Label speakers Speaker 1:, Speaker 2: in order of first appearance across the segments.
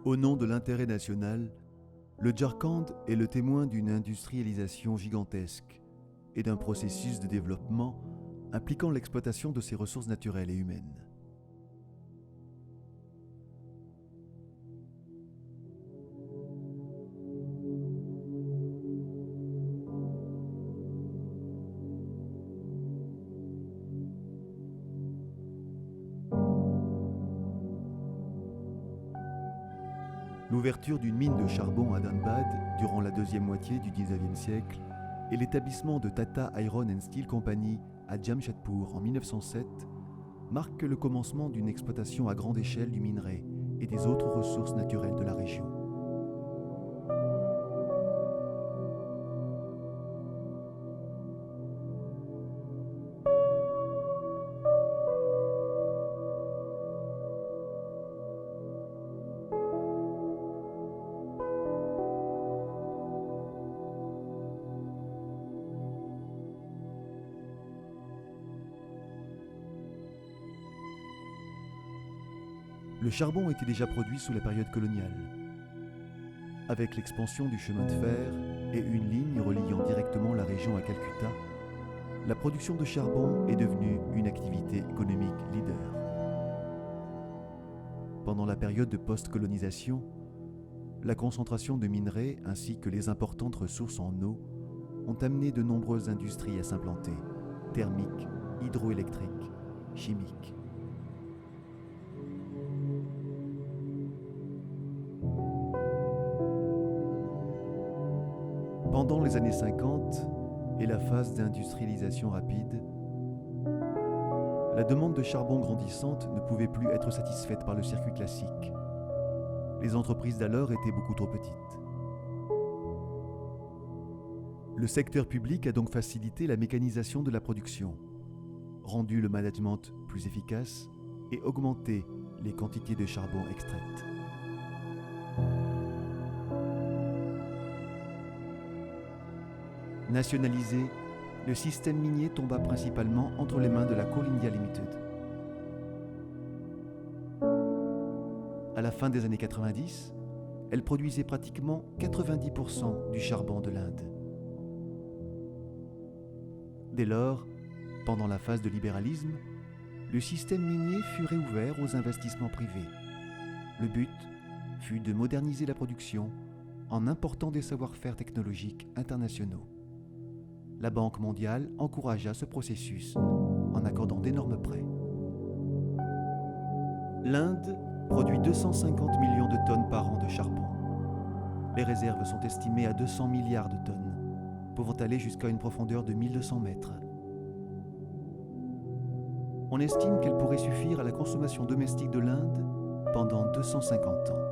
Speaker 1: Au nom de l'intérêt national, le Jharkhand est le témoin d'une industrialisation gigantesque et d'un processus de développement impliquant l'exploitation de ses ressources naturelles et humaines. L'ouverture d'une mine de charbon à Dhanbad durant la deuxième moitié du XIXe siècle et l'établissement de Tata Iron and Steel Company à Jamshedpur en 1907 marquent le commencement d'une exploitation à grande échelle du minerai et des autres ressources naturelles de la région. Le charbon était déjà produit sous la période coloniale. Avec l'expansion du chemin de fer et une ligne reliant directement la région à Calcutta, la production de charbon est devenue une activité économique leader. Pendant la période de post-colonisation, la concentration de minerais ainsi que les importantes ressources en eau ont amené de nombreuses industries à s'implanter, thermiques, hydroélectriques, chimiques. Pendant les années 50 et la phase d'industrialisation rapide, la demande de charbon grandissante ne pouvait plus être satisfaite par le circuit classique. Les entreprises d'alors étaient beaucoup trop petites. Le secteur public a donc facilité la mécanisation de la production, rendu le management plus efficace et augmenté les quantités de charbon extraites. Nationalisé, le système minier tomba principalement entre les mains de la Coal India Limited. À la fin des années 90, elle produisait pratiquement 90% du charbon de l'Inde. Dès lors, pendant la phase de libéralisme, le système minier fut réouvert aux investissements privés. Le but fut de moderniser la production en important des savoir-faire technologiques internationaux. La Banque mondiale encouragea ce processus en accordant d'énormes prêts. L'Inde produit 250 millions de tonnes par an de charbon. Les réserves sont estimées à 200 milliards de tonnes, pouvant aller jusqu'à une profondeur de 1200 mètres. On estime qu'elle pourrait suffire à la consommation domestique de l'Inde pendant 250 ans.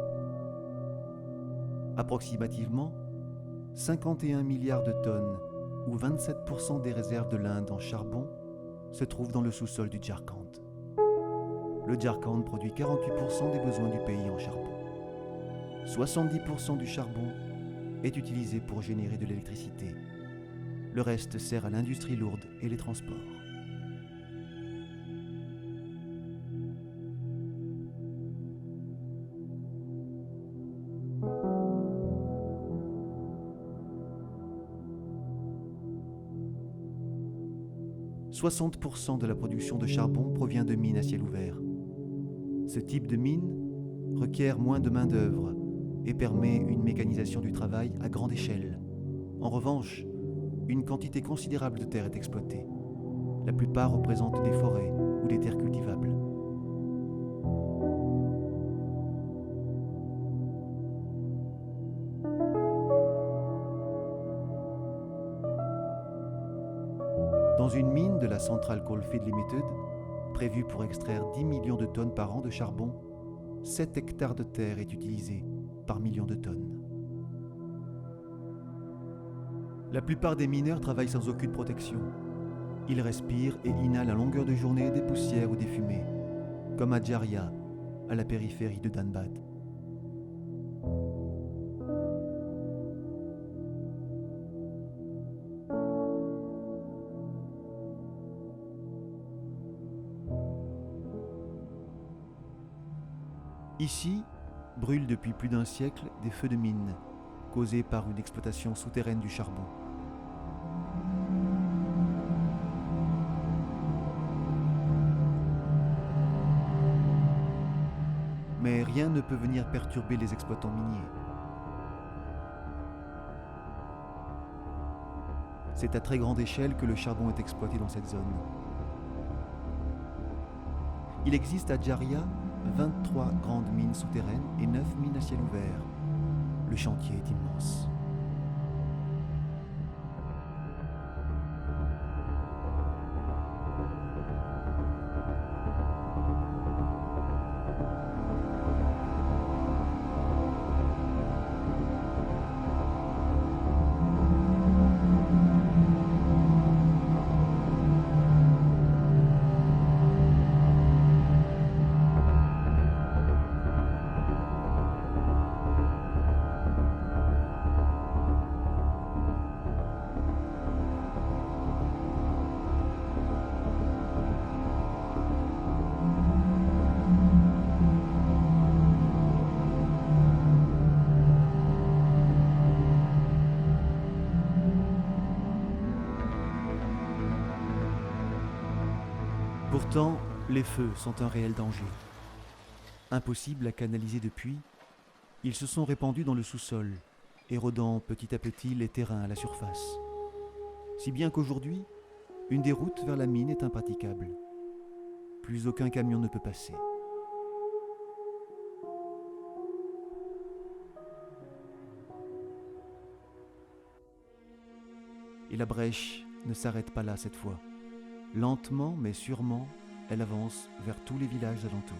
Speaker 1: Approximativement, 51 milliards de tonnes où 27% des réserves de l'Inde en charbon se trouvent dans le sous-sol du Jharkhand. Le Jharkhand produit 48% des besoins du pays en charbon. 70% du charbon est utilisé pour générer de l'électricité. Le reste sert à l'industrie lourde et les transports. « 60% de la production de charbon provient de mines à ciel ouvert. Ce type de mine requiert moins de main-d'œuvre et permet une mécanisation du travail à grande échelle. En revanche, une quantité considérable de terre est exploitée. La plupart représentent des forêts ou des terres cultivables. Dans une mine de la Central Coalfield Limited, prévue pour extraire 10 millions de tonnes par an de charbon, 7 hectares de terre est utilisé par million de tonnes. La plupart des mineurs travaillent sans aucune protection. Ils respirent et inhalent à longueur de journée des poussières ou des fumées, comme à Jharia, à la périphérie de Dhanbad. Ici, brûlent depuis plus d'un siècle des feux de mine causés par une exploitation souterraine du charbon. Mais rien ne peut venir perturber les exploitants miniers. C'est à très grande échelle que le charbon est exploité dans cette zone. Il existe à Djaria 23 grandes mines souterraines et 9 mines à ciel ouvert. Le chantier est immense. Pourtant, les feux sont un réel danger. Impossible à canaliser depuis, ils se sont répandus dans le sous-sol, érodant petit à petit les terrains à la surface. Si bien qu'aujourd'hui, une des routes vers la mine est impraticable. Plus aucun camion ne peut passer. Et la brèche ne s'arrête pas là cette fois. Lentement mais sûrement, elle avance vers tous les villages alentours.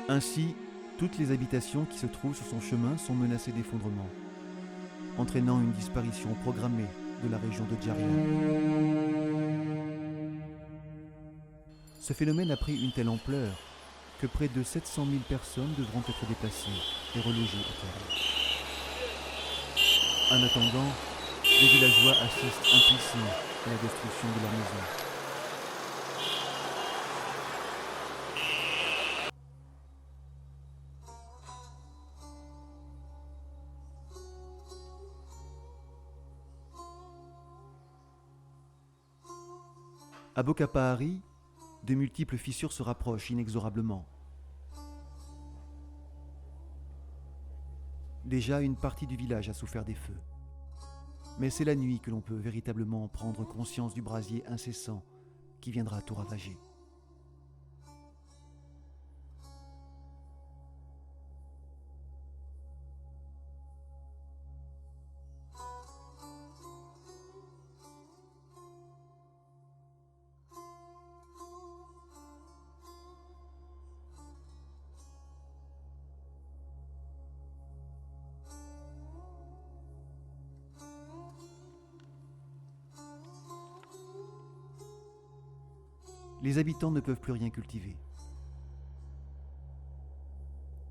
Speaker 1: Ainsi, toutes les habitations qui se trouvent sur son chemin sont menacées d'effondrement, entraînant une disparition programmée de la région de Djaria. Ce phénomène a pris une telle ampleur que près de 700 000 personnes devront être déplacées et relogées au terrain. En attendant, les villageois assistent impuissants à la destruction de leur maison. À Bokapahari, de multiples fissures se rapprochent inexorablement. Déjà, une partie du village a souffert des feux. Mais c'est la nuit que l'on peut véritablement prendre conscience du brasier incessant qui viendra tout ravager. Les habitants ne peuvent plus rien cultiver.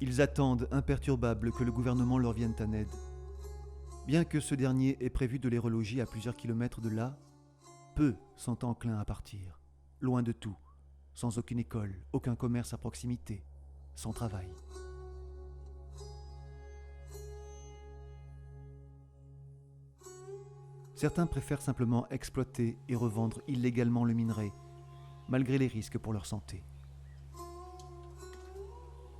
Speaker 1: Ils attendent imperturbables que le gouvernement leur vienne en aide. Bien que ce dernier ait prévu de les reloger à plusieurs kilomètres de là, peu sont enclins à partir, loin de tout, sans aucune école, aucun commerce à proximité, sans travail. Certains préfèrent simplement exploiter et revendre illégalement le minerai, malgré les risques pour leur santé.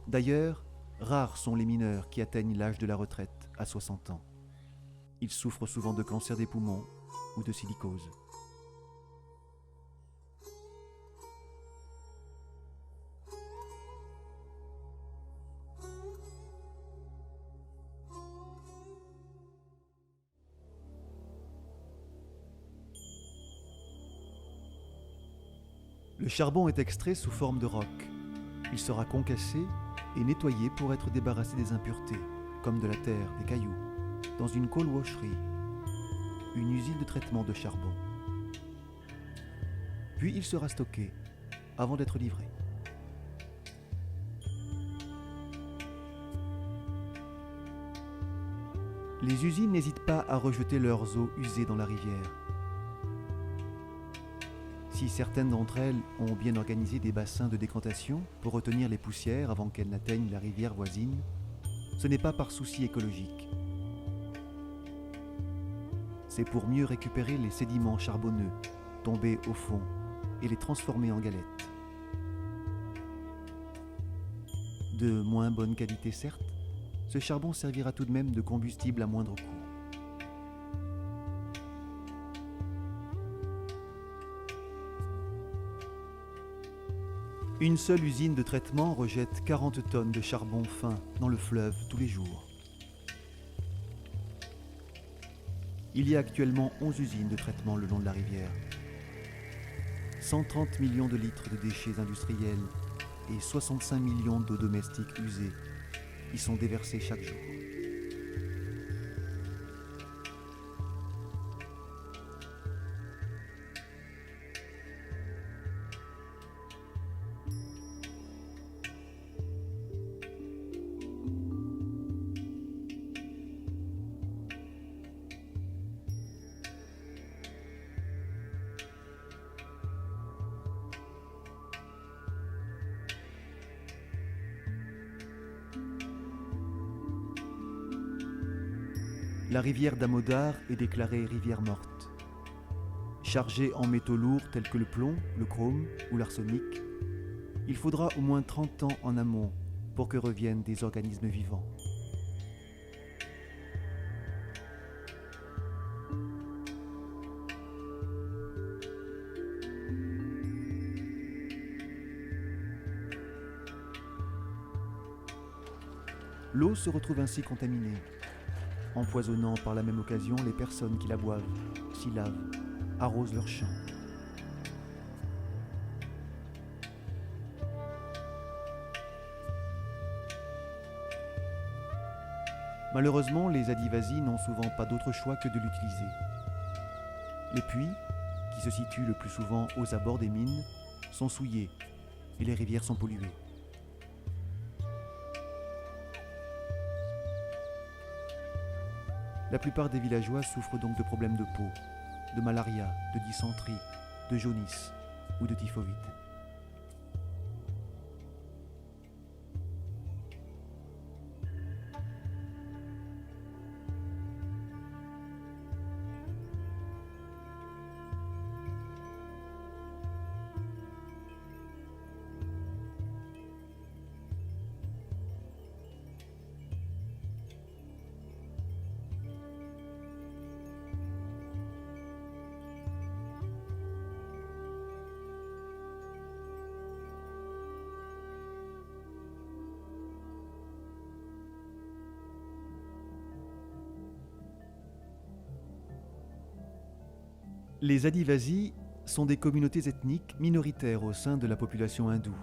Speaker 1: D'ailleurs, rares sont les mineurs qui atteignent l'âge de la retraite à 60 ans. Ils souffrent souvent de cancer des poumons ou de silicose. Le charbon est extrait sous forme de roc. Il sera concassé et nettoyé pour être débarrassé des impuretés, comme de la terre, des cailloux, dans une coal washery, une usine de traitement de charbon. Puis il sera stocké avant d'être livré. Les usines n'hésitent pas à rejeter leurs eaux usées dans la rivière. Si certaines d'entre elles ont bien organisé des bassins de décantation pour retenir les poussières avant qu'elles n'atteignent la rivière voisine, ce n'est pas par souci écologique. C'est pour mieux récupérer les sédiments charbonneux tombés au fond et les transformer en galettes. De moins bonne qualité certes, ce charbon servira tout de même de combustible à moindre coût. Une seule usine de traitement rejette 40 tonnes de charbon fin dans le fleuve tous les jours. Il y a actuellement 11 usines de traitement le long de la rivière. 130 millions de litres de déchets industriels et 65 millions d'eau domestiques usées y sont déversés chaque jour. La rivière Damodar est déclarée rivière morte. Chargée en métaux lourds tels que le plomb, le chrome ou l'arsenic, il faudra au moins 30 ans en amont pour que reviennent des organismes vivants. L'eau se retrouve ainsi contaminée, empoisonnant par la même occasion les personnes qui la boivent, s'y lavent, arrosent leurs champs. Malheureusement, les adivasi n'ont souvent pas d'autre choix que de l'utiliser. Les puits, qui se situent le plus souvent aux abords des mines, sont souillés et les rivières sont polluées. La plupart des villageois souffrent donc de problèmes de peau, de malaria, de dysenterie, de jaunisse ou de typhoïde. Les Adivasi sont des communautés ethniques minoritaires au sein de la population hindoue.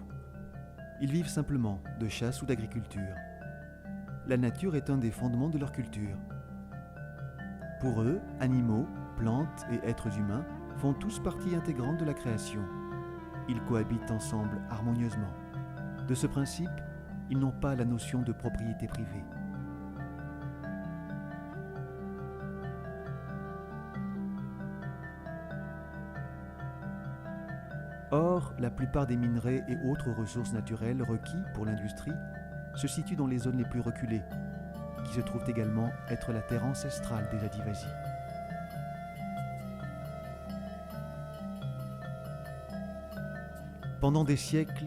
Speaker 1: Ils vivent simplement de chasse ou d'agriculture. La nature est un des fondements de leur culture. Pour eux, animaux, plantes et êtres humains font tous partie intégrante de la création. Ils cohabitent ensemble harmonieusement. De ce principe, ils n'ont pas la notion de propriété privée. Or, la plupart des minerais et autres ressources naturelles requis pour l'industrie se situent dans les zones les plus reculées, qui se trouvent également être la terre ancestrale des Adivasi. Pendant des siècles,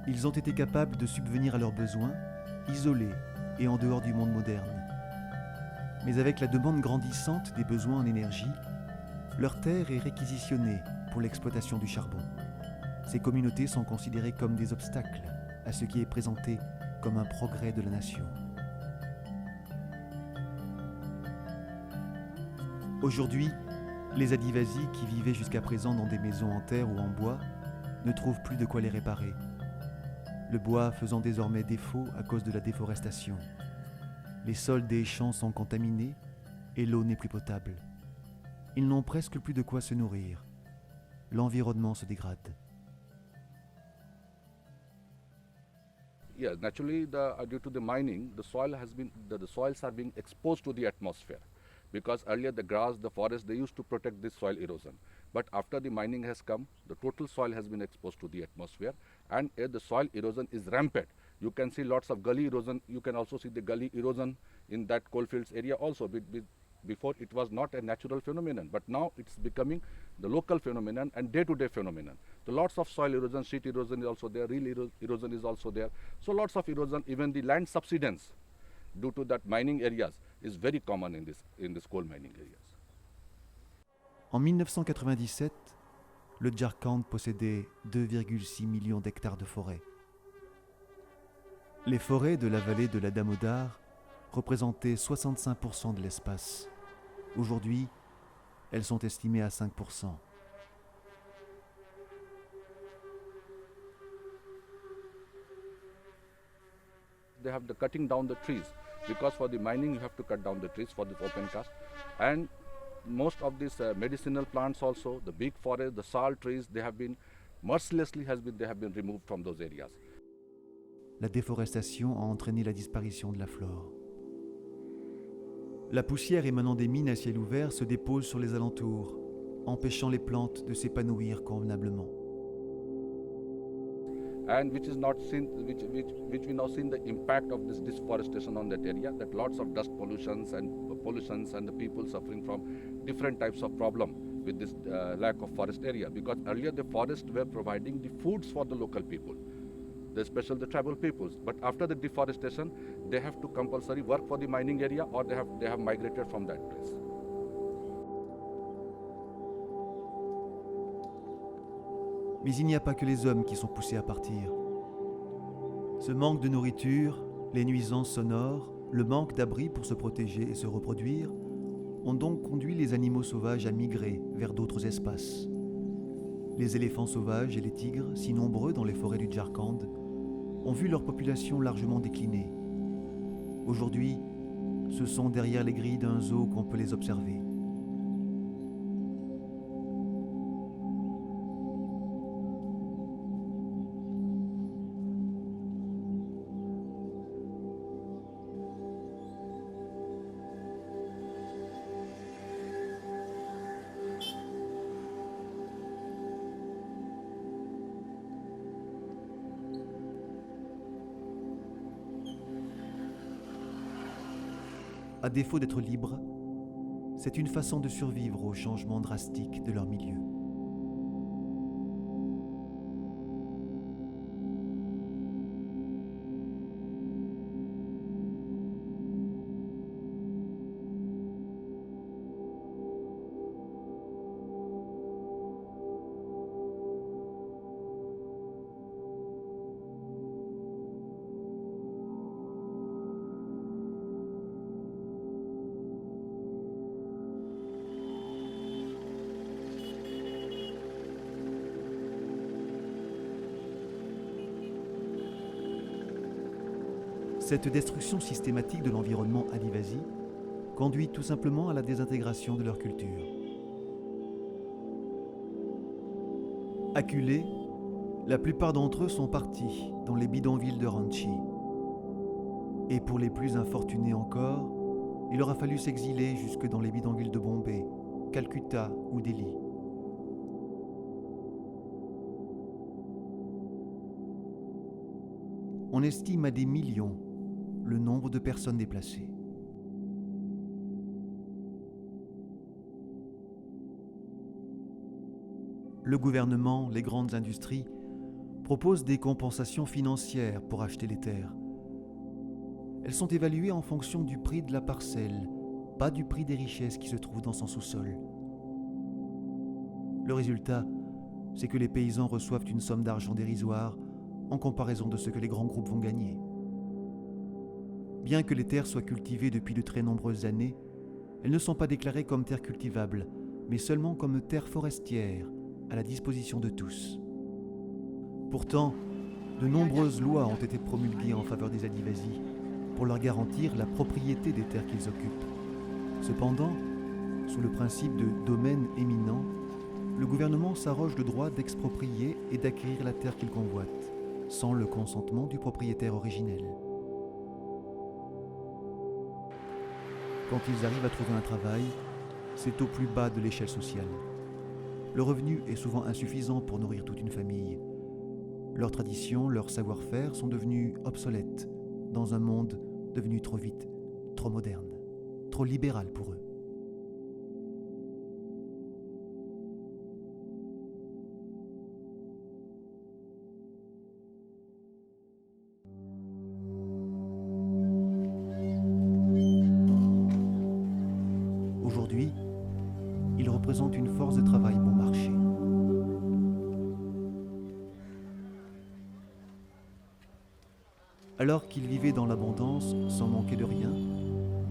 Speaker 1: ils ont été capables de subvenir à leurs besoins, isolés et en dehors du monde moderne. Mais avec la demande grandissante des besoins en énergie, leur terre est réquisitionnée pour l'exploitation du charbon. Ces communautés sont considérées comme des obstacles à ce qui est présenté comme un progrès de la nation. Aujourd'hui, les Adivasi qui vivaient jusqu'à présent dans des maisons en terre ou en bois ne trouvent plus de quoi les réparer. Le bois faisant désormais défaut à cause de la déforestation. Les sols des champs sont contaminés et l'eau n'est plus potable. Ils n'ont presque plus de quoi se nourrir. L'environnement se dégrade.
Speaker 2: Yes, naturally, due to the mining, the soils are being exposed to the atmosphere. Because earlier the grass, the forest, they used to protect this soil erosion. But after the mining has come, the total soil has been exposed to the atmosphere, and the soil erosion is rampant. You can see lots of gully erosion. You can also see the gully erosion in that coalfields area also. Before it was not a natural phenomenon, but now it's becoming the local phenomenon and day-to-day phenomenon. So lots of soil erosion, sheet erosion is also there, real erosion is also there. So lots of erosion, even the land subsidence due to that mining areas is very common in this coal mining areas.
Speaker 1: En 1997, le Jharkhand possédait 2,6 millions d'hectares de forêt. Les forêts de la vallée de la Damodar représentaient 65% de l'espace. Aujourd'hui, elles sont estimées à 5%.
Speaker 2: They have the cutting down the trees, because for the mining you have to cut down the trees for the open cast, and most of these medicinal plants also, the big forest, the sal trees, they have been mercilessly removed from those areas.
Speaker 1: La déforestation a entraîné la disparition de la flore. La poussière émanant des mines à ciel ouvert se dépose sur les alentours, empêchant les plantes de s'épanouir convenablement.
Speaker 2: And which we now seen the impact of this deforestation on that area, that lots of dust pollutions and the people suffering from different types of problem with this lack of forest area, because earlier the forests were providing the foods for the local people, especially the tribal peoples. But after the deforestation, they have to compulsory work for the mining area, or they have migrated from that place.
Speaker 1: Mais il n'y a pas que les hommes qui sont poussés à partir. Ce manque de nourriture, les nuisances sonores, le manque d'abris pour se protéger et se reproduire ont donc conduit les animaux sauvages à migrer vers d'autres espaces. Les éléphants sauvages et les tigres, si nombreux dans les forêts du Jharkhand, ont vu leur population largement décliner. Aujourd'hui, ce sont derrière les grilles d'un zoo qu'on peut les observer. À défaut d'être libres, c'est une façon de survivre aux changements drastiques de leur milieu. Cette destruction systématique de l'environnement adivasi conduit tout simplement à la désintégration de leur culture. Acculés, la plupart d'entre eux sont partis dans les bidonvilles de Ranchi. Et pour les plus infortunés encore, il aura fallu s'exiler jusque dans les bidonvilles de Bombay, Calcutta ou Delhi. On estime à des millions le nombre de personnes déplacées. Le gouvernement, les grandes industries proposent des compensations financières pour acheter les terres. Elles sont évaluées en fonction du prix de la parcelle, pas du prix des richesses qui se trouvent dans son sous-sol. Le résultat, c'est que les paysans reçoivent une somme d'argent dérisoire en comparaison de ce que les grands groupes vont gagner. Bien que les terres soient cultivées depuis de très nombreuses années, elles ne sont pas déclarées comme terres cultivables, mais seulement comme terres forestières, à la disposition de tous. Pourtant, de nombreuses lois ont été promulguées en faveur des Adivasis pour leur garantir la propriété des terres qu'ils occupent. Cependant, sous le principe de domaine éminent, le gouvernement s'arroge le droit d'exproprier et d'acquérir la terre qu'il convoite. sans le consentement du propriétaire originel. Quand ils arrivent à trouver un travail, c'est au plus bas de l'échelle sociale. Le revenu est souvent insuffisant pour nourrir toute une famille. Leurs traditions, leur savoir-faire sont devenus obsolètes dans un monde devenu trop vite, trop moderne, trop libéral pour eux. Aujourd'hui, ils représentent une force de travail bon marché. Alors qu'ils vivaient dans l'abondance sans manquer de rien,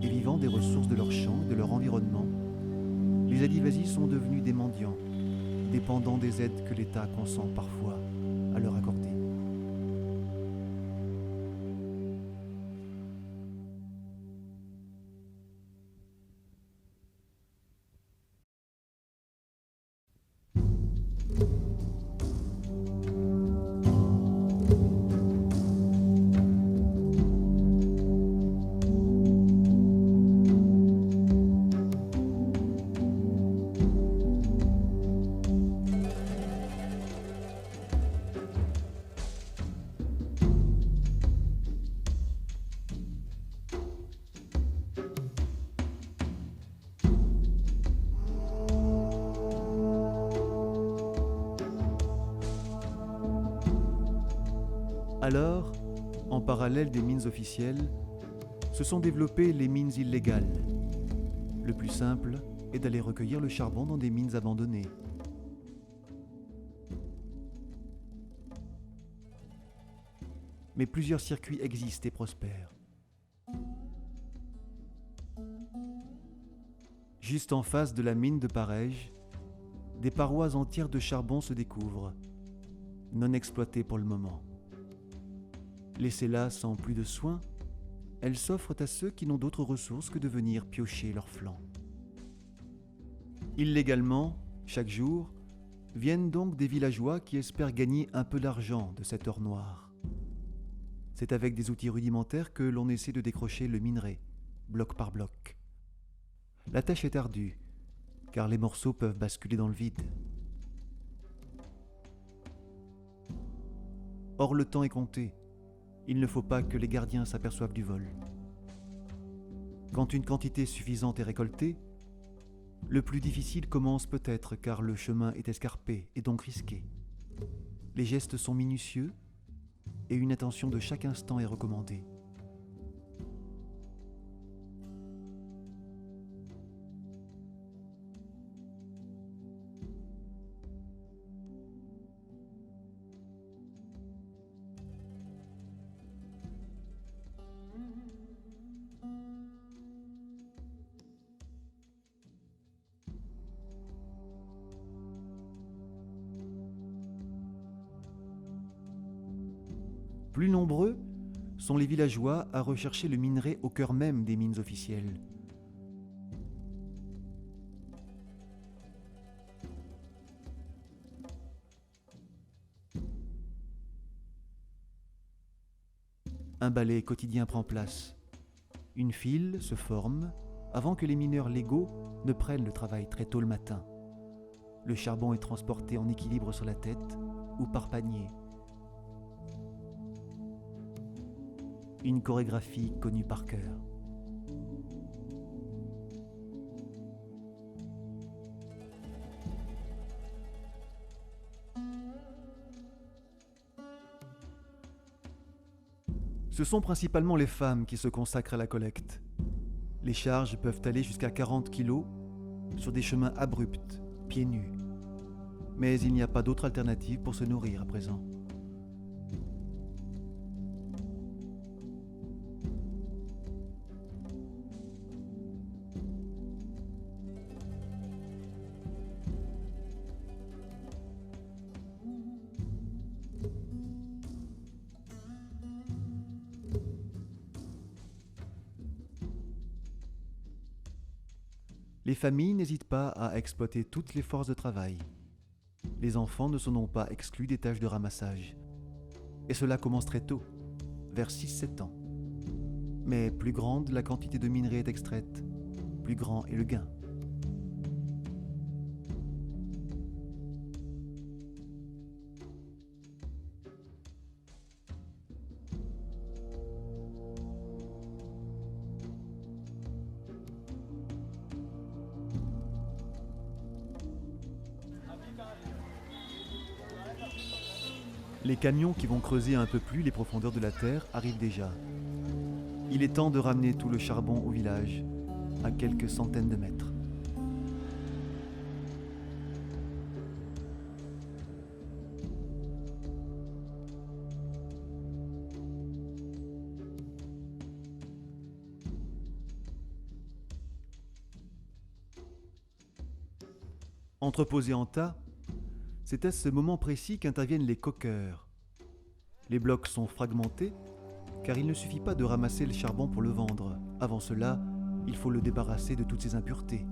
Speaker 1: et vivant des ressources de leurs champs et de leur environnement, les Adivasis sont devenus des mendiants, dépendants des aides que l'État consent parfois à leur accorder. Alors, en parallèle des mines officielles, se sont développées les mines illégales. Le plus simple est d'aller recueillir le charbon dans des mines abandonnées. Mais plusieurs circuits existent et prospèrent. Juste en face de la mine de Parège, des parois entières de charbon se découvrent, non exploitées pour le moment. Laissées là sans plus de soin, elles s'offrent à ceux qui n'ont d'autres ressources que de venir piocher leurs flancs. Illégalement, chaque jour, viennent donc des villageois qui espèrent gagner un peu d'argent de cet or noir. C'est avec des outils rudimentaires que l'on essaie de décrocher le minerai, bloc par bloc. La tâche est ardue, car les morceaux peuvent basculer dans le vide. Or, le temps est compté. Il ne faut pas que les gardiens s'aperçoivent du vol. Quand une quantité suffisante est récoltée, le plus difficile commence peut-être car le chemin est escarpé et donc risqué. Les gestes sont minutieux et une attention de chaque instant est recommandée. Plus nombreux sont les villageois à rechercher le minerai au cœur même des mines officielles. Un balai quotidien prend place. Une file se forme avant que les mineurs légaux ne prennent le travail très tôt le matin. Le charbon est transporté en équilibre sur la tête ou par panier. Une chorégraphie connue par cœur. Ce sont principalement les femmes qui se consacrent à la collecte. Les charges peuvent aller jusqu'à 40 kilos sur des chemins abrupts, pieds nus. Mais il n'y a pas d'autre alternative pour se nourrir à présent. Les familles n'hésitent pas à exploiter toutes les forces de travail. Les enfants ne sont donc pas exclus des tâches de ramassage. Et cela commence très tôt, vers 6-7 ans. Mais plus grande la quantité de minerai est extraite, plus grand est le gain. Les camions qui vont creuser un peu plus les profondeurs de la terre arrivent déjà. Il est temps de ramener tout le charbon au village, à quelques centaines de mètres. Entreposés en tas, c'est à ce moment précis qu'interviennent les coqueurs. Les blocs sont fragmentés, car il ne suffit pas de ramasser le charbon pour le vendre. Avant cela, il faut le débarrasser de toutes ses impuretés.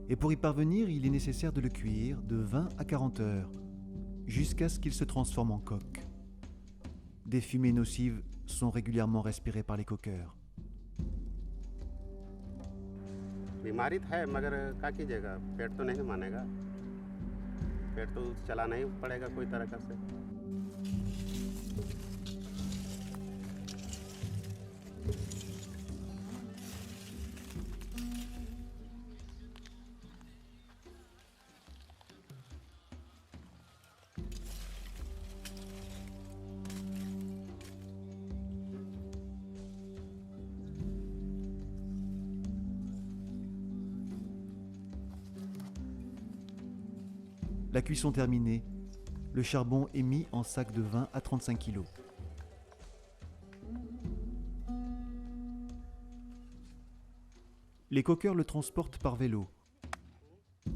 Speaker 1: Et pour y parvenir, il est nécessaire de le cuire de 20 à 40 heures, jusqu'à ce qu'il se transforme en coque. Des fumées nocives sont régulièrement respirées par les coqueurs.
Speaker 3: बीमारी तो है मगर क्या कीजिएगा, पेट तो नहीं मानेगा, पेट तो चलाना ही पड़ेगा कोई तरह का से।
Speaker 1: La cuisson terminée, le charbon est mis en sac de 20 à 35 kg. Les coqueurs le transportent par vélo.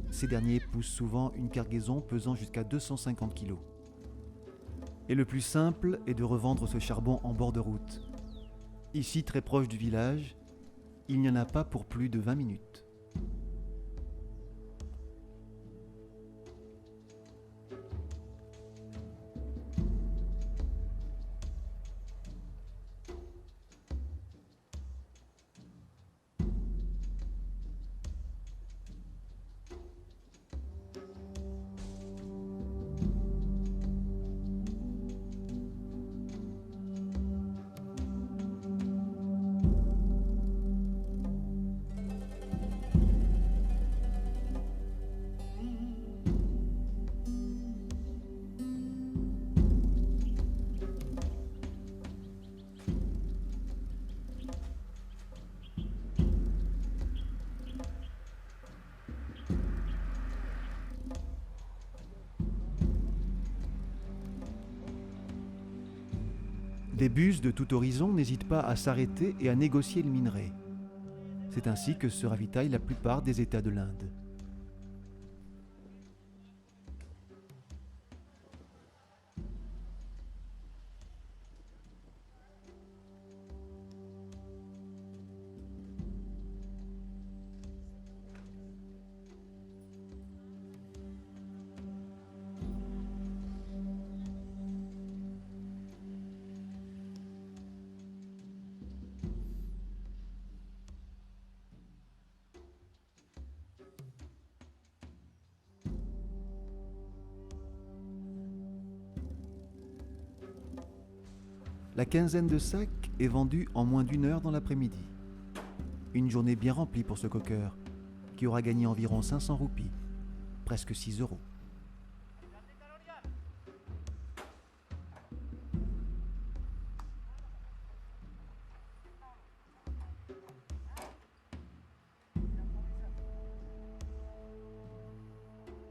Speaker 1: Ces derniers poussent souvent une cargaison pesant jusqu'à 250 kg. Et le plus simple est de revendre ce charbon en bord de route. Ici, très proche du village, il n'y en a pas pour plus de 20 minutes. Des bus de tout horizon n'hésitent pas à s'arrêter et à négocier le minerai. C'est ainsi que se ravitaillent la plupart des États de l'Inde. La quinzaine de sacs est vendue en moins d'une heure dans l'après-midi. Une journée bien remplie pour ce coqueur, qui aura gagné environ 500 roupies, presque 6 euros.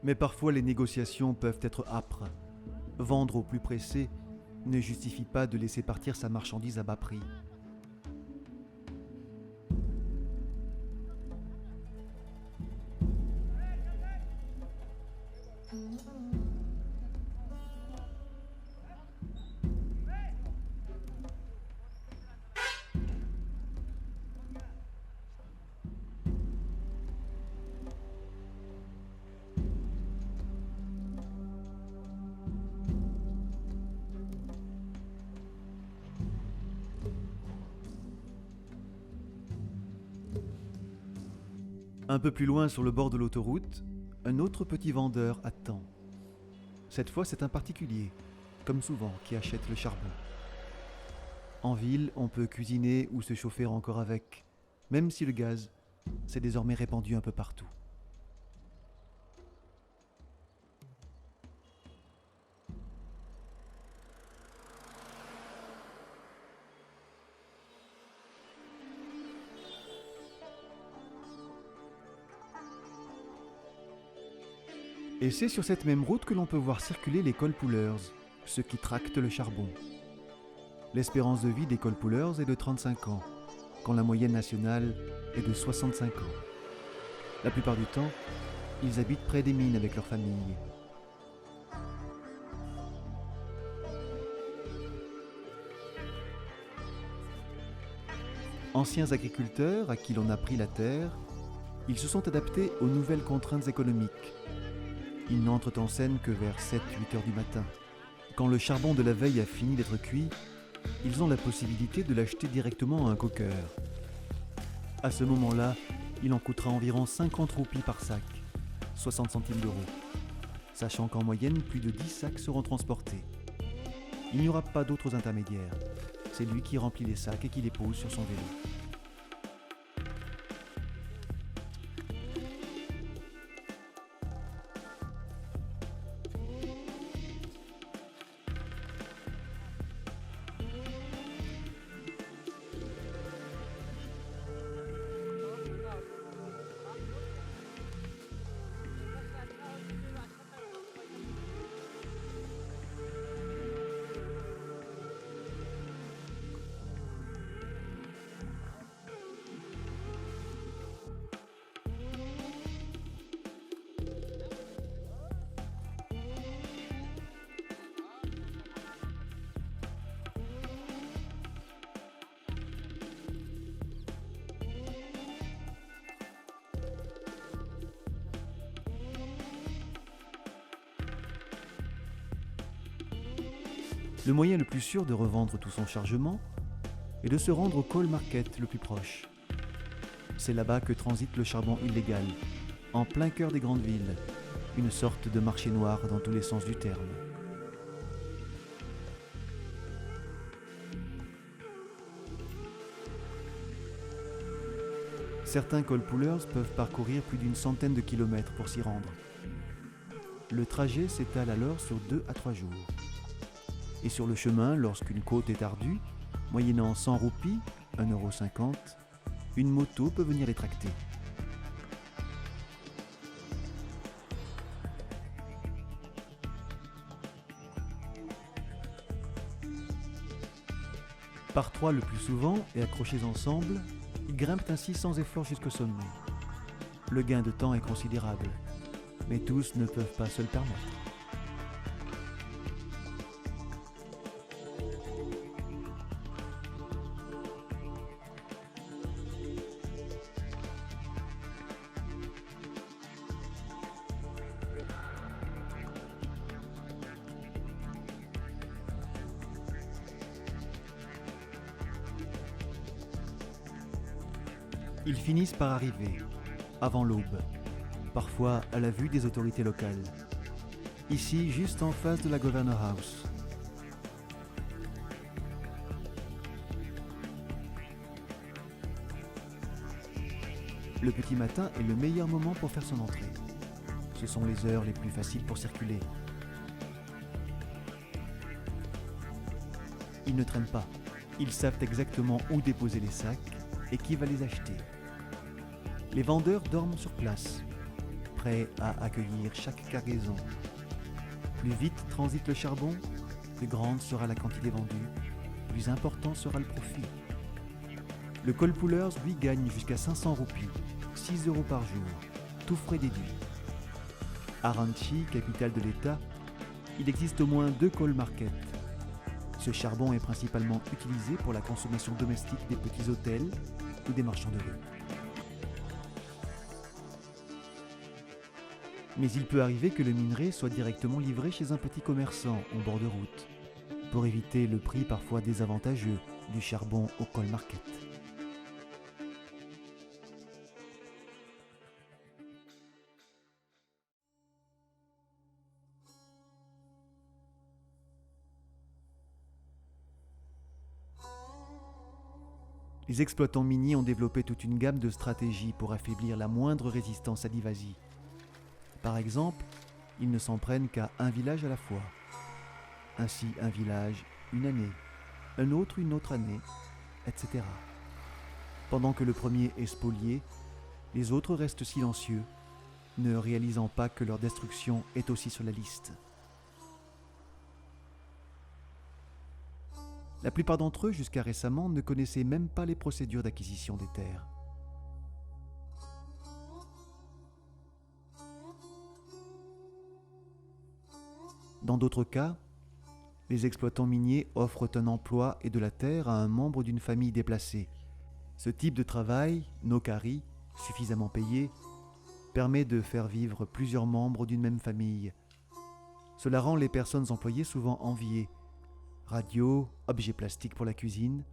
Speaker 1: Mais parfois les négociations peuvent être âpres. Vendre au plus pressé ne justifie pas de laisser partir sa marchandise à bas prix. Un peu plus loin sur le bord de l'autoroute, un autre petit vendeur attend. Cette fois, c'est un particulier, comme souvent, qui achète le charbon. En ville, on peut cuisiner ou se chauffer encore avec, même si le gaz, c'est désormais répandu un peu partout. Et c'est sur cette même route que l'on peut voir circuler les coal-pullers, ceux qui tractent le charbon. L'espérance de vie des coal-pullers est de 35 ans, quand la moyenne nationale est de 65 ans. La plupart du temps, ils habitent près des mines avec leur famille. Anciens agriculteurs à qui l'on a pris la terre, ils se sont adaptés aux nouvelles contraintes économiques. Ils n'entrent en scène que vers 7-8 heures du matin. Quand le charbon de la veille a fini d'être cuit, ils ont la possibilité de l'acheter directement à un coqueur. À ce moment-là, il en coûtera environ 50 roupies par sac, 60 centimes d'euros, sachant qu'en moyenne, plus de 10 sacs seront transportés. Il n'y aura pas d'autres intermédiaires. C'est lui qui remplit les sacs et qui les pose sur son vélo. Le moyen le plus sûr de revendre tout son chargement est de se rendre au coal market le plus proche. C'est là-bas que transite le charbon illégal, en plein cœur des grandes villes, une sorte de marché noir dans tous les sens du terme. Certains coal-pullers peuvent parcourir plus d'une centaine de kilomètres pour s'y rendre. Le trajet s'étale alors sur 2 à 3 jours. Et sur le chemin, lorsqu'une côte est ardue, moyennant 100 roupies, 1,50 €, une moto peut venir les tracter. Par 3 le plus souvent et accrochés ensemble, ils grimpent ainsi sans effort jusqu'au sommet. Le gain de temps est considérable, mais tous ne peuvent pas se le permettre. Ils finissent par arriver, avant l'aube, parfois à la vue des autorités locales. Ici, juste en face de la Governor House. Le petit matin est le meilleur moment pour faire son entrée. Ce sont les heures les plus faciles pour circuler. Ils ne traînent pas. Ils savent exactement où déposer les sacs et qui va les acheter. Les vendeurs dorment sur place, prêts à accueillir chaque cargaison. Plus vite transite le charbon, plus grande sera la quantité vendue, plus important sera le profit. Le coal-pullers, lui, gagne jusqu'à 500 roupies, 6 € par jour, tout frais déduits. À Ranchi, capitale de l'État, il existe au moins 2 coal markets. Ce charbon est principalement utilisé pour la consommation domestique des petits hôtels ou des marchands de rue. Mais il peut arriver que le minerai soit directement livré chez un petit commerçant au bord de route, pour éviter le prix parfois désavantageux du charbon au coal market. Les exploitants miniers ont développé toute une gamme de stratégies pour affaiblir la moindre résistance adivasi. Par exemple, ils ne s'en prennent qu'à un village à la fois. Ainsi, un village, une année, un autre une autre année, etc. Pendant que le premier est spolié, les autres restent silencieux, ne réalisant pas que leur destruction est aussi sur la liste. La plupart d'entre eux, jusqu'à récemment, ne connaissaient même pas les procédures d'acquisition des terres. Dans d'autres cas, les exploitants miniers offrent un emploi et de la terre à un membre d'une famille déplacée. Ce type de travail, nokari, suffisamment payé, permet de faire vivre plusieurs membres d'une même famille. Cela rend les personnes employées souvent enviées. Radios, objets plastiques pour la cuisine,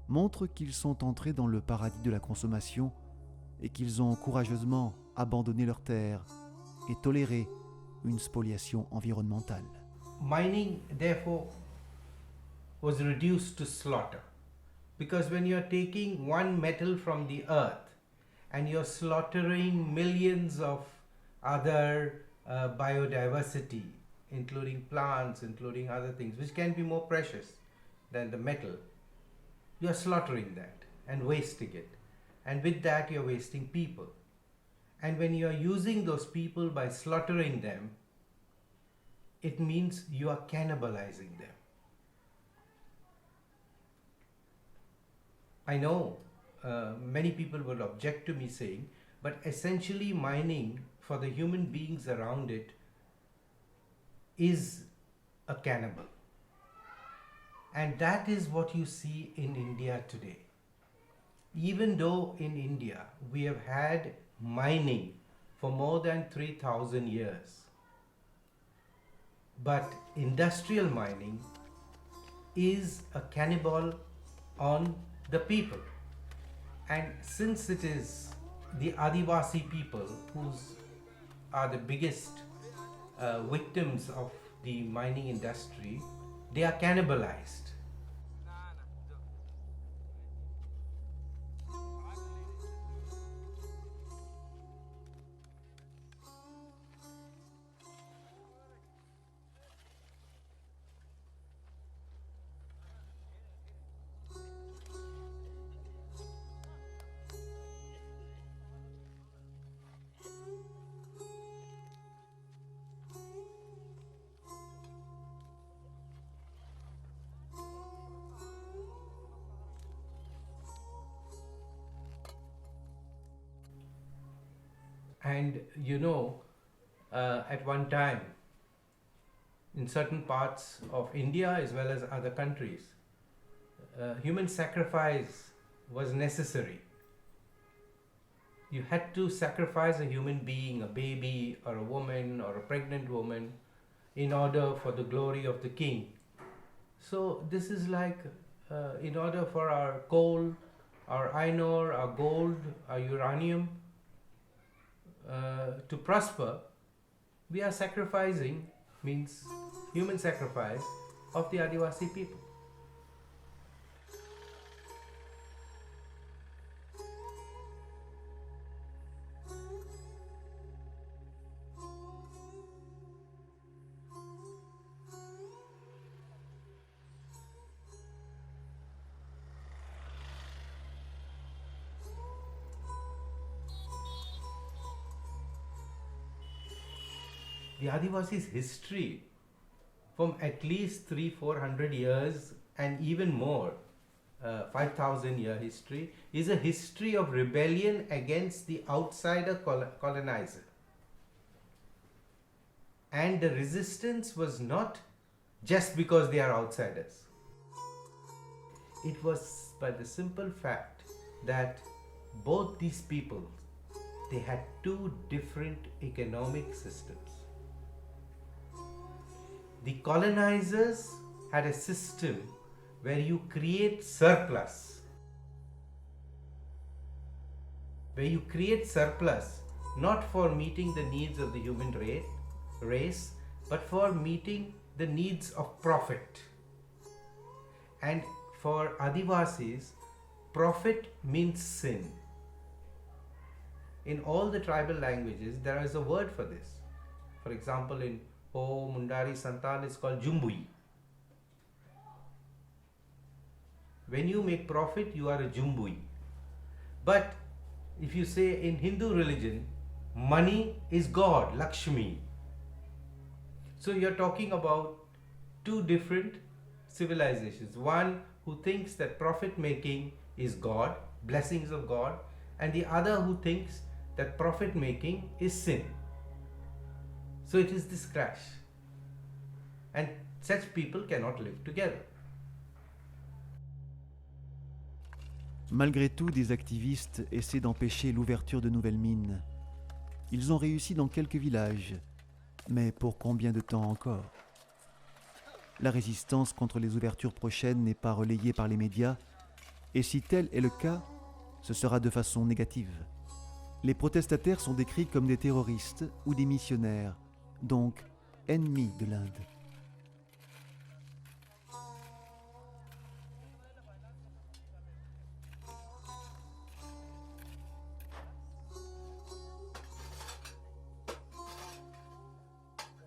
Speaker 1: montrent qu'ils sont entrés dans le paradis de la consommation et qu'ils ont courageusement abandonné leurs terres et toléré une spoliation environnementale.
Speaker 4: Mining, therefore, was reduced to slaughter. Because when you're taking one metal from the earth and you're slaughtering millions of other biodiversity, including plants, including other things, which can be more precious than the metal, you're slaughtering that and wasting it. And with that, you're wasting people. And when you're using those people by slaughtering them, it means you are cannibalizing them. I know many people will object to me saying, but essentially mining for the human beings around it is a cannibal. And that is what you see in India today. Even though in India we have had mining for more than 3,000 years, but industrial mining is a cannibal on the people. And since it is the Adivasi people who are the biggest victims of the mining industry, they are cannibalized. And you know, at one time, in certain parts of India as well as other countries, human sacrifice was necessary. You had to sacrifice a human being, a baby or a woman or a pregnant woman, in order for the glory of the king. So this is like in order for our coal, our iron ore, our gold, our uranium to prosper, we are sacrificing, means human sacrifice of the Adivasi people. The Adivasis' history from at least 300-400 years and even more, 5,000 year history, is a history of rebellion against the outsider colonizer. And the resistance was not just because they are outsiders. It was by the simple fact that both these people, they had two different economic systems. The colonizers had a system where you create surplus. Where you create surplus not for meeting the needs of the human race, but for meeting the needs of profit. And for Adivasis, profit means sin. In all the tribal languages, there is a word for this. For example, in Ho Mundari Santal, it's called Jumbui. When you make profit, you are a Jumbui. But if you say in Hindu religion, money is God, Lakshmi. So you're talking about two different civilizations. One who thinks that profit making is God, blessings of God, and the other who thinks that profit making is sin. So it is this clash. And such people cannot live together.
Speaker 1: Malgré tout, des activistes essaient d'empêcher l'ouverture de nouvelles mines. Ils ont réussi dans quelques villages, mais pour combien de temps encore ? La résistance contre les ouvertures prochaines n'est pas relayée par les médias, et si tel est le cas, ce sera de façon négative. Les protestataires sont décrits comme des terroristes ou des missionnaires, donc ennemis de l'Inde.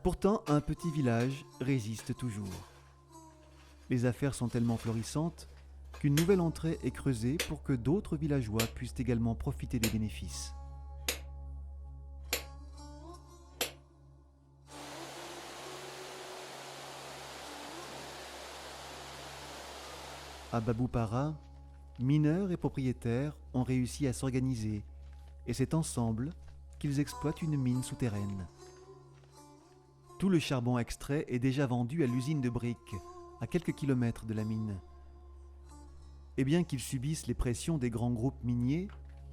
Speaker 1: Pourtant, un petit village résiste toujours. Les affaires sont tellement florissantes qu'une nouvelle entrée est creusée pour que d'autres villageois puissent également profiter des bénéfices. À Babupara, mineurs et propriétaires ont réussi à s'organiser et c'est ensemble qu'ils exploitent une mine souterraine. Tout le charbon extrait est déjà vendu à l'usine de briques, à quelques kilomètres de la mine. Et bien qu'ils subissent les pressions des grands groupes miniers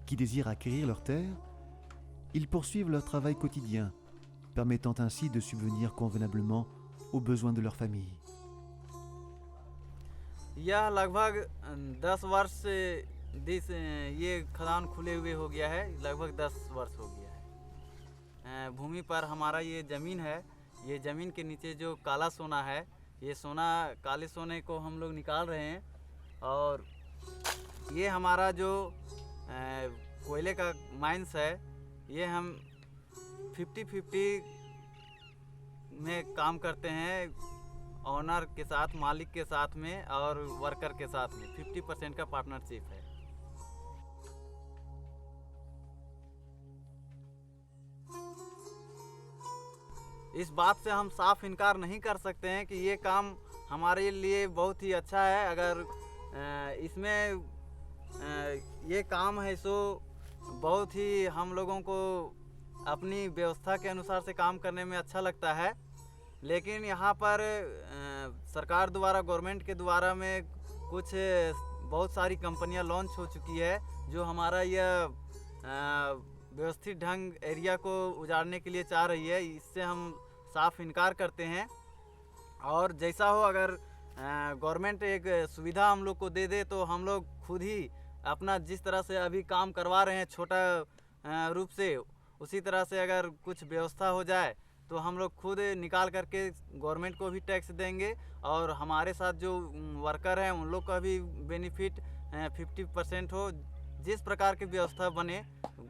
Speaker 1: qui désirent acquérir leurs terres, ils poursuivent leur travail quotidien, permettant ainsi de subvenir convenablement aux besoins de leur famille.
Speaker 5: यह लगभग 10 वर्ष से ये खदान खुले हुए हो गया है, लगभग 10 वर्ष हो गया है। भूमि पर हमारा ये ज़मीन है, ये ज़मीन के नीचे जो काला सोना है, ये सोना काले सोने को हम लोग निकाल रहे हैं और ये हमारा जो कोयले का माइंस है, ये हम 50-50 में काम करते हैं, ऑनर के साथ, मालिक के साथ में और वर्कर के साथ में 50% का पार्टनरशिप है। इस बात से हम साफ इनकार नहीं कर सकते हैं कि ये काम हमारे लिए बहुत ही अच्छा है। अगर इसमें ये काम है सो बहुत ही हम लोगों को अपनी व्यवस्था के अनुसार से काम करने में अच्छा लगता है। लेकिन यहाँ पर सरकार द्वारा, गवर्नमेंट के द्वारा में कुछ बहुत सारी कंपनियाँ लॉन्च हो चुकी है जो हमारा यह व्यवस्थित ढंग एरिया को उजाड़ने के लिए चाह रही है। इससे हम साफ इनकार करते हैं और जैसा हो, अगर गवर्नमेंट एक सुविधा हम लोग को दे दे तो हम लोग खुद ही अपना जिस तरह से अभी काम करवा रहे हैं छोटा रूप से, उसी तरह से अगर कुछ व्यवस्था हो जाए तो हम लोग खुद निकाल करके गवर्नमेंट को भी टैक्स देंगे और हमारे साथ जो वर्कर हैं उन लोग का भी बेनिफिट 50% हो। जिस प्रकार की व्यवस्था बने,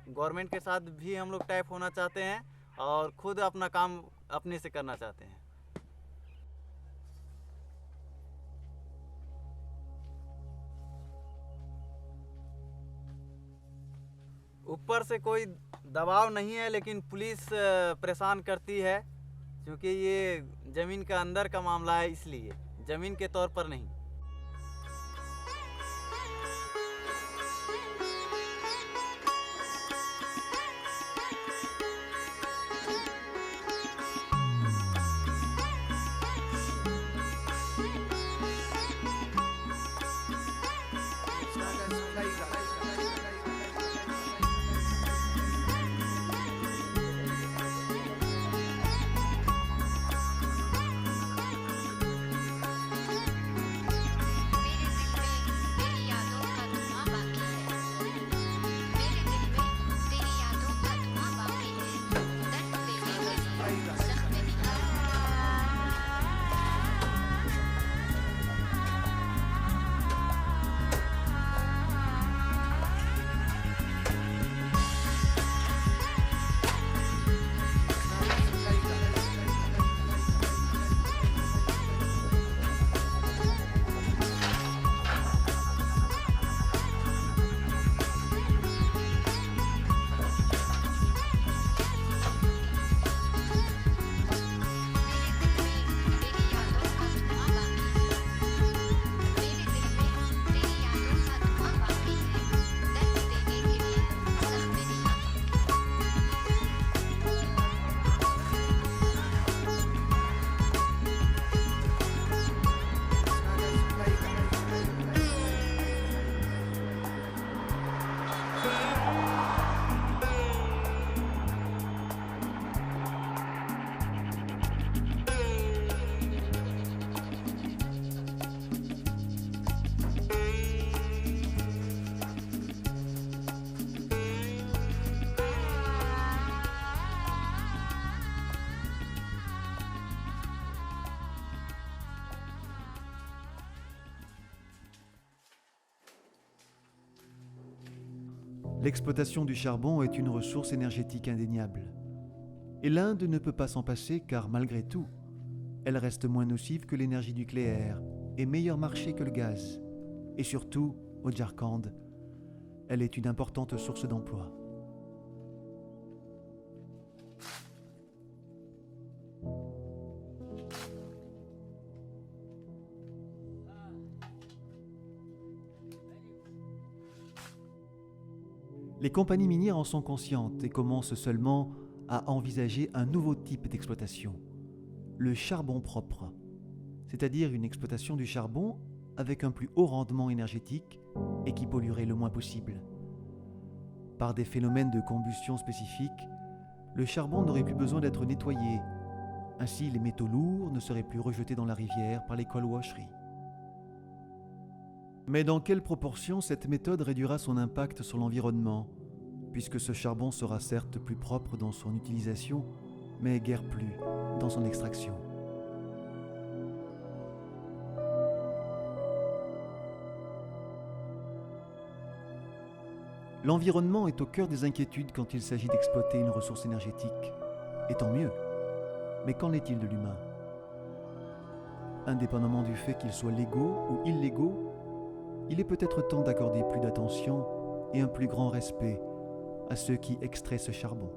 Speaker 5: गवर्नमेंट के साथ भी हम लोग टैप होना चाहते हैं और खुद अपना काम अपने से करना चाहते हैं। ऊपर से कोई दबाव नहीं है, लेकिन पुलिस परेशान करती है क्योंकि ये ज़मीन का अंदर का मामला है, इसलिए ज़मीन के तौर पर नहीं।
Speaker 1: L'exploitation du charbon est une ressource énergétique indéniable. Et l'Inde ne peut pas s'en passer car malgré tout, elle reste moins nocive que l'énergie nucléaire et meilleur marché que le gaz. Et surtout, au Jharkhand, elle est une importante source d'emploi. Les compagnies minières en sont conscientes et commencent seulement à envisager un nouveau type d'exploitation, le charbon propre, c'est-à-dire une exploitation du charbon avec un plus haut rendement énergétique et qui polluerait le moins possible. Par des phénomènes de combustion spécifiques, le charbon n'aurait plus besoin d'être nettoyé. Ainsi, les métaux lourds ne seraient plus rejetés dans la rivière par les coal washeries. Mais dans quelle proportion cette méthode réduira son impact sur l'environnement, puisque ce charbon sera certes plus propre dans son utilisation, mais guère plus dans son extraction. L'environnement est au cœur des inquiétudes quand il s'agit d'exploiter une ressource énergétique. Et tant mieux. Mais qu'en est-il de l'humain ? Indépendamment du fait qu'ils soient légaux ou illégaux, il est peut-être temps d'accorder plus d'attention et un plus grand respect à ceux qui extraient ce charbon.